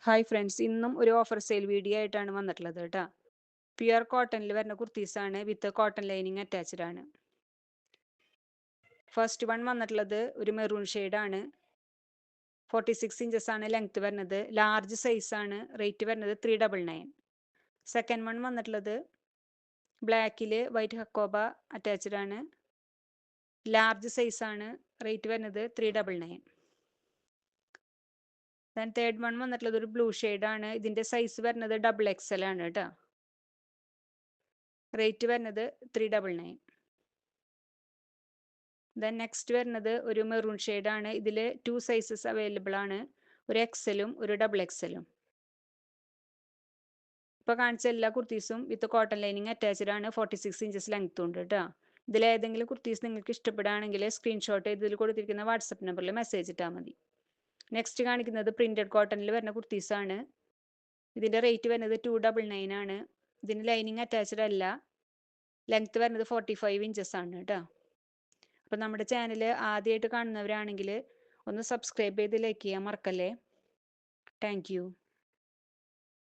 Hi friends, ഇന്നും ഒരു offer sale video ആയിട്ടാണ് വന്നിട്ടുള്ളത് കേട്ടോ. പ്യുർ കോട്ടണിൽ വരുന്ന കുർത്തീസാണ് വിത്ത് കോട്ടൺ ലൈനിങ് അറ്റാച്ച്ഡ് ആണ്. ഫസ്റ്റ് വൺ വന്നിട്ടുള്ളത് ഒരു മെറൂൺ ഷെയ്ഡാണ്. 46 ഇഞ്ചസ് ആണ് ലെങ്ത് വരുന്നത്. ലാർജ് സൈസ് ആണ്. റേറ്റ് വരുന്നത് 399. സെക്കൻഡ് വൺ വന്നിട്ടുള്ളത് ബ്ലാക്കിൽ വൈറ്റ് ഹക്കോബ അറ്റാച്ച്ഡ് ആണ്. ലാർജ് സൈസ് ആണ്. റേറ്റ് വരുന്നത് 399. ദെൻ തേർഡ് വൺ വന്നിട്ടുള്ളത് ഒരു ബ്ലൂ ഷെയ്ഡാണ്. ഇതിൻ്റെ സൈസ് വരുന്നത് XXL ആണ് കേട്ടോ. റേറ്റ് വരുന്നത് 399. ദെൻ നെക്സ്റ്റ് വരുന്നത് ഒരു മെറൂൺ ഷെയ്ഡാണ്. ഇതിൽ 2 സൈസസ് അവൈലബിൾ ആണ്. ഒരു എക്സലും ഒരു XXL. ഇപ്പോൾ കാണിച്ച എല്ലാ കുർത്തീസും വിത്ത് കോട്ടൺ ലൈനിങ് അറ്റാച്ച്ഡ് ആണ്. 46 ഇഞ്ചസ് ലെങ്ത് ഉണ്ട് കേട്ടോ. ഇതിലേതെങ്കിലും കുർത്തീസ് നിങ്ങൾക്ക് ഇഷ്ടപ്പെടുകയാണെങ്കിൽ സ്ക്രീൻഷോട്ട് ഇതിൽ കൊടുത്തിരിക്കുന്ന വാട്സപ്പ് നമ്പറിൽ മെസ്സേജ് ഇട്ടാൽ മതി. നെക്സ്റ്റ് കാണിക്കുന്നത് പ്രിൻറ്റഡ് കോട്ടണിൽ വരുന്ന കുർത്തീസാണ്. ഇതിൻ്റെ റേറ്റ് വരുന്നത് 299 ആണ്. ഇതിന് ലൈനിങ് അറ്റാച്ച്ഡ് അല്ല. ലെങ്ത് വരുന്നത് 45 ഇഞ്ചസ് ആണ് കേട്ടോ. അപ്പോൾ നമ്മുടെ ചാനൽ ആദ്യമായിട്ട് കാണുന്നവരാണെങ്കിൽ ഒന്ന് സബ്സ്ക്രൈബ് ചെയ്ത് ലൈക്ക് ചെയ്യാൻ മറക്കല്ലേ. Thank you.